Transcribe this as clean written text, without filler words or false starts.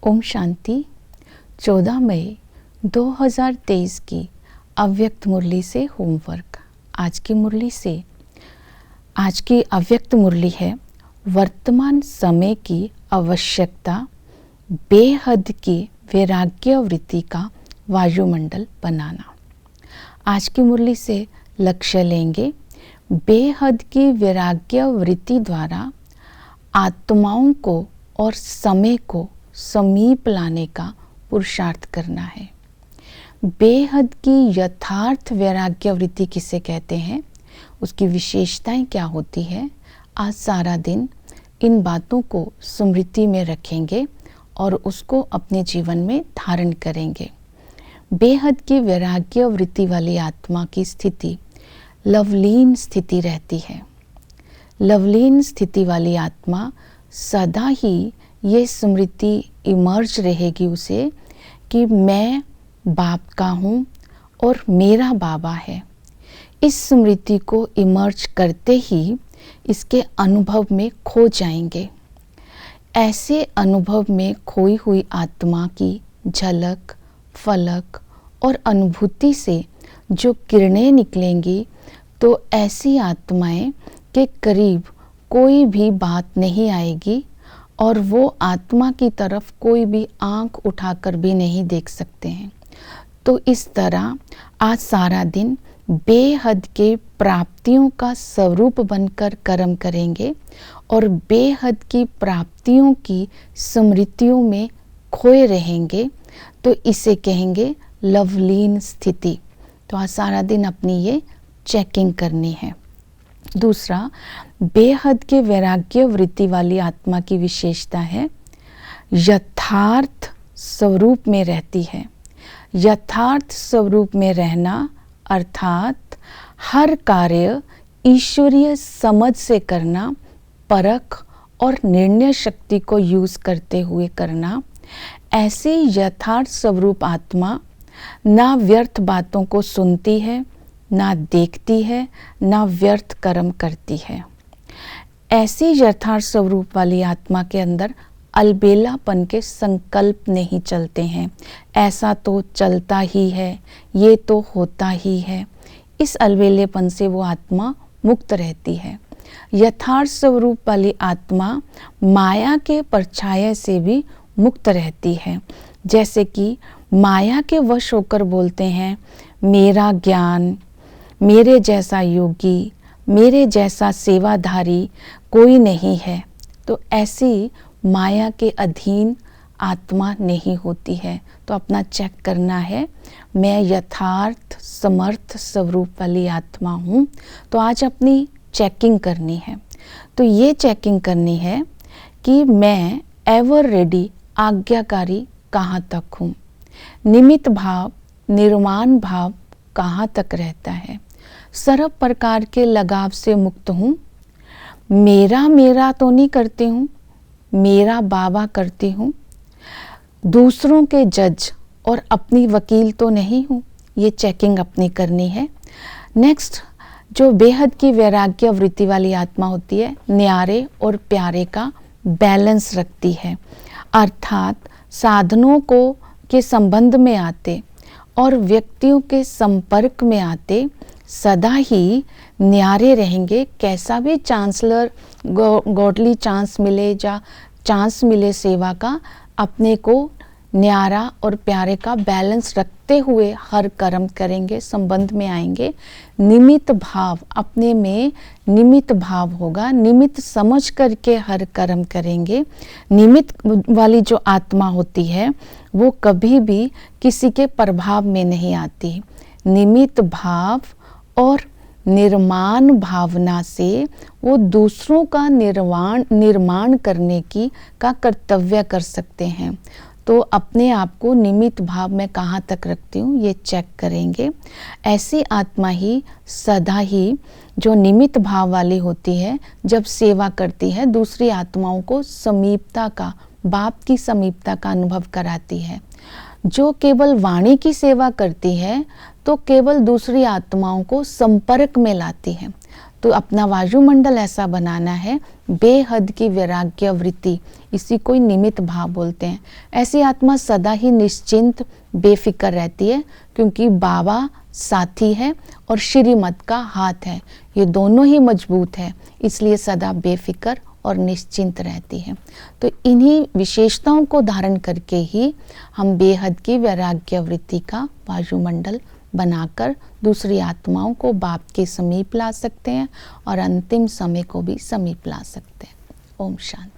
ओम शांति। 14 मई 2023 की अव्यक्त मुरली से होमवर्क। आज की अव्यक्त मुरली है वर्तमान समय की आवश्यकता बेहद की वैराग्य वृत्ति का वायुमंडल बनाना। आज की मुरली से लक्ष्य लेंगे बेहद की वैराग्य वृत्ति द्वारा आत्माओं को और समय को समीप लाने का पुरुषार्थ करना है। बेहद की यथार्थ वैराग्य वृत्ति किसे कहते हैं, उसकी विशेषताएं क्या होती है, आज सारा दिन इन बातों को स्मृति में रखेंगे और उसको अपने जीवन में धारण करेंगे। बेहद की वैराग्य वृत्ति वाली आत्मा की स्थिति लवलीन स्थिति रहती है। लवलीन स्थिति वाली आत्मा सदा ही ये स्मृति इमर्ज रहेगी उसे कि मैं बाप का हूँ और मेरा बाबा है। इस स्मृति को इमर्ज करते ही इसके अनुभव में खो जाएंगे। ऐसे अनुभव में खोई हुई आत्मा की झलक, फलक और अनुभूति से जो किरणें निकलेंगी तो ऐसी आत्माएं के करीब कोई भी बात नहीं आएगी और वो आत्मा की तरफ कोई भी आंख उठाकर भी नहीं देख सकते हैं। तो इस तरह आज सारा दिन बेहद के प्राप्तियों का स्वरूप बनकर कर्म करेंगे और बेहद की प्राप्तियों की स्मृतियों में खोए रहेंगे। तो इसे कहेंगे लवलीन स्थिति। तो आज सारा दिन अपनी ये चेकिंग करनी है। दूसरा, बेहद के वैराग्य वृत्ति वाली आत्मा की विशेषता है यथार्थ स्वरूप में रहती है। यथार्थ स्वरूप में रहना अर्थात हर कार्य ईश्वरीय समझ से करना, परख और निर्णय शक्ति को यूज करते हुए करना। ऐसी यथार्थ स्वरूप आत्मा ना व्यर्थ बातों को सुनती है, ना देखती है, ना व्यर्थ कर्म करती है। ऐसी यथार्थ स्वरूप वाली आत्मा के अंदर अलबेलापन के संकल्प नहीं चलते हैं। ऐसा तो चलता ही है, ये तो होता ही है। इस अलबेलेपन से वो आत्मा मुक्त रहती है। यथार्थ स्वरूप वाली आत्मा माया के परछाए से भी मुक्त रहती है। जैसे कि माया के वश होकर बोलते हैं मेरा ज्ञान, मेरे जैसा योगी, मेरे जैसा सेवाधारी कोई नहीं है। तो ऐसी माया के अधीन आत्मा नहीं होती है। तो अपना चेक करना है, मैं यथार्थ समर्थ स्वरूप वाली आत्मा हूँ। तो आज अपनी चेकिंग करनी है। तो ये चेकिंग करनी है कि मैं एवर रेडी आज्ञाकारी कहाँ तक हूँ, निमित्त भाव निर्माण भाव कहाँ तक रहता है, सर्व प्रकार के लगाव से मुक्त हूँ, मेरा तो नहीं करती हूँ, मेरा बाबा करती हूँ, दूसरों के जज और अपनी वकील तो नहीं हूँ। ये चेकिंग अपनी करनी है। नेक्स्ट, जो बेहद की वैराग्य वृत्ति वाली आत्मा होती है न्यारे और प्यारे का बैलेंस रखती है। अर्थात साधनों को के संबंध में आते और व्यक्तियों के संपर्क में आते सदा ही न्यारे रहेंगे। कैसा भी चांसलर गॉडली चांस मिले या चांस मिले सेवा का, अपने को न्यारा और प्यारे का बैलेंस रखते हुए हर कर्म करेंगे, संबंध में आएंगे। निमित्त भाव, अपने में निमित्त भाव होगा, निमित्त समझ करके हर कर्म करेंगे। निमित्त वाली जो आत्मा होती है वो कभी भी किसी के प्रभाव में नहीं आती। निमित्त भाव और निर्माण भावना से वो दूसरों का निर्माण करने का कर्तव्य कर सकते हैं। तो अपने आप को निमित्त भाव में कहाँ तक रखती हूँ ये चेक करेंगे। ऐसी आत्मा ही सदा ही जो निमित्त भाव वाली होती है, जब सेवा करती है दूसरी आत्माओं को समीपता का, बाप की समीपता का अनुभव कराती है। जो केवल वाणी की सेवा करती है तो केवल दूसरी आत्माओं को संपर्क में लाती है। तो अपना वायुमंडल ऐसा बनाना है बेहद की वैराग्य वृत्ति, इसी को निमित्त भाव बोलते हैं। ऐसी आत्मा सदा ही निश्चिंत बेफिक्र रहती है, क्योंकि बाबा साथी है और श्रीमत का हाथ है, ये दोनों ही मजबूत है, इसलिए सदा बेफिक्र और निश्चिंत रहती है। तो इन्हीं विशेषताओं को धारण करके ही हम बेहद की वैराग्य वृत्ति का वायुमंडल बनाकर दूसरी आत्माओं को बाप के समीप ला सकते हैं और अंतिम समय को भी समीप ला सकते हैं। ओम शांति।